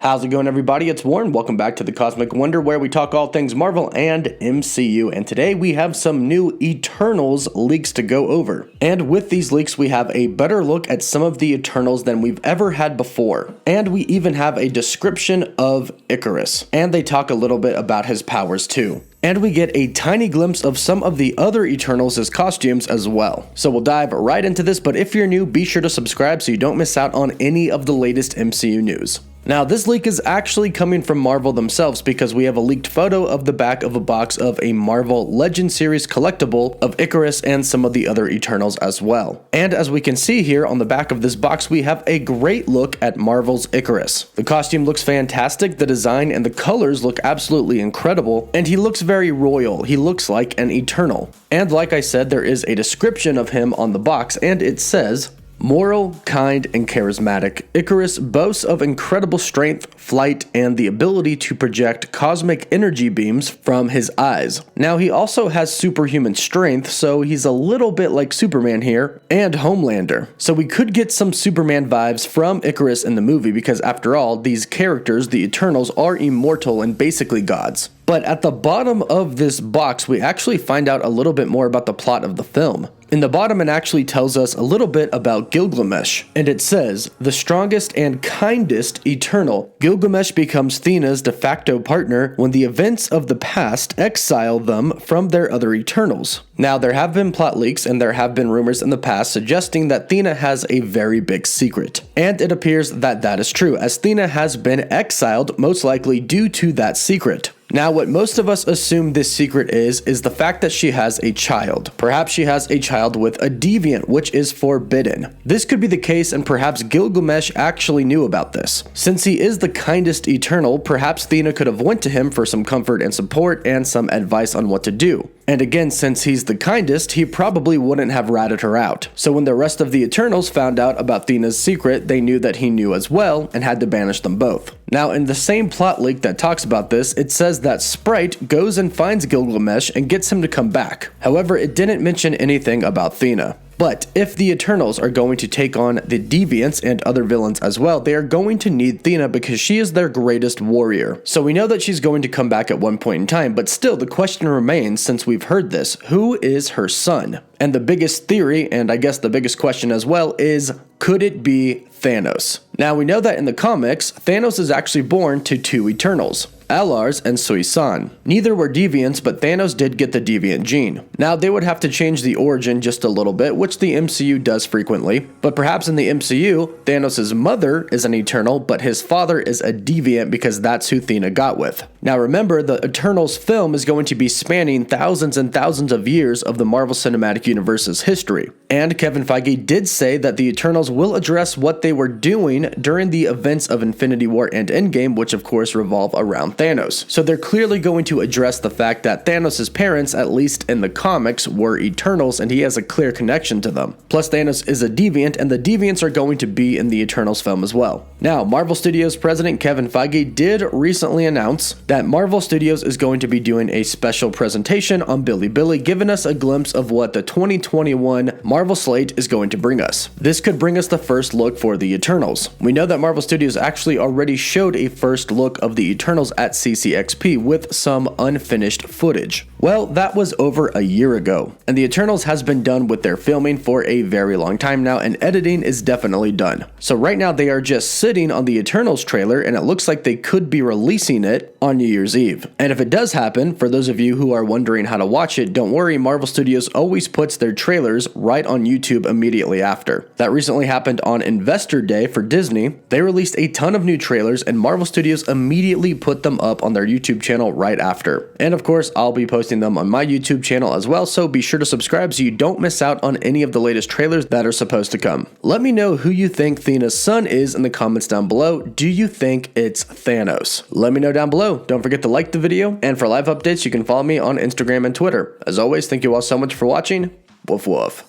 How's it going, everybody? It's Warren. Welcome back to the Cosmic Wonder, where we talk all things Marvel and MCU. And today we have some new Eternals leaks to go over. And with these leaks, we have a better look at some of the Eternals than we've ever had before. And we even have a description of Ikaris. And they talk a little bit about his powers too. And we get a tiny glimpse of some of the other Eternals' costumes as well. So we'll dive right into this, but if you're new, be sure to subscribe so you don't miss out on any of the latest MCU news. Now, this leak is actually coming from Marvel themselves because we have a leaked photo of the back of a box of a Marvel Legend Series collectible of Ikaris and some of the other Eternals as well. And as we can see here on the back of this box, we have a great look at Marvel's Ikaris. The costume looks fantastic, the design and the colors look absolutely incredible, and he looks very royal. He looks like an Eternal. And like I said, there is a description of him on the box, and it says, "Moral, kind, and charismatic, Ikaris boasts of incredible strength, flight, and the ability to project cosmic energy beams from his eyes." Now, he also has superhuman strength, so he's a little bit like Superman here, and Homelander. So we could get some Superman vibes from Ikaris in the movie because, after all, these characters, the Eternals, are immortal and basically gods. But at the bottom of this box, we actually find out a little bit more about the plot of the film. In the bottom, it actually tells us a little bit about Gilgamesh, and it says, "The strongest and kindest Eternal, Gilgamesh becomes Thena's de facto partner when the events of the past exile them from their other Eternals." Now, there have been plot leaks and there have been rumors in the past suggesting that Thena has a very big secret. And it appears that that is true, as Thena has been exiled, most likely due to that secret. Now, what most of us assume this secret is the fact that she has a child. Perhaps she has a child with a deviant, which is forbidden. This could be the case, and perhaps Gilgamesh actually knew about this. Since he is the kindest Eternal, perhaps Thena could have went to him for some comfort and support and some advice on what to do. And again, since he's the kindest, he probably wouldn't have ratted her out. So when the rest of the Eternals found out about Thena's secret, they knew that he knew as well and had to banish them both. Now, in the same plot leak that talks about this, it says that Sprite goes and finds Gilgamesh and gets him to come back. However, it didn't mention anything about Thena. But if the Eternals are going to take on the Deviants and other villains as well, they are going to need Thena because she is their greatest warrior. So we know that she's going to come back at one point in time, but still the question remains, since we've heard this, who is her son? And the biggest theory, and I guess the biggest question as well, is could it be Thanos? Now, we know that in the comics, Thanos is actually born to two Eternals, Alars and Sui-San. Neither were deviants, but Thanos did get the deviant gene. Now, they would have to change the origin just a little bit, which the MCU does frequently, but perhaps in the MCU, Thanos' mother is an Eternal, but his father is a deviant because that's who Thena got with. Now, remember, the Eternals film is going to be spanning thousands and thousands of years of the Marvel Cinematic Universe's history. And Kevin Feige did say that the Eternals will address what they were doing during the events of Infinity War and Endgame, which of course revolve around Thanos. So they're clearly going to address the fact that Thanos' parents, at least in the comics, were Eternals, and he has a clear connection to them. Plus, Thanos is a deviant, and the deviants are going to be in the Eternals film as well. Now, Marvel Studios president Kevin Feige did recently announce that Marvel Studios is going to be doing a special presentation on Bilibili, giving us a glimpse of what the 2021 Marvel slate is going to bring us. This could bring us the first look for the Eternals. We know that Marvel Studios actually already showed a first look of the Eternals at CCXP with some unfinished footage. Well, that was over a year ago, and the Eternals has been done with their filming for a very long time now, and editing is definitely done. So right now they are just sitting on the Eternals trailer, and it looks like they could be releasing it on New Year's Eve. And if it does happen, for those of you who are wondering how to watch it, don't worry, Marvel Studios always puts their trailers right on YouTube immediately after. That recently happened on Investor Day for Disney. They released a ton of new trailers, and Marvel Studios immediately put them up on their YouTube channel right after. And of course, I'll be posting them on my YouTube channel as well, so be sure to subscribe so you don't miss out on any of the latest trailers that are supposed to come. Let me know who you think Thena's son is in the comments down below. Do you think it's Thanos? Let me know down below. Don't forget to like the video, and for live updates, you can follow me on Instagram and Twitter. As always, thank you all so much for watching. Woof woof.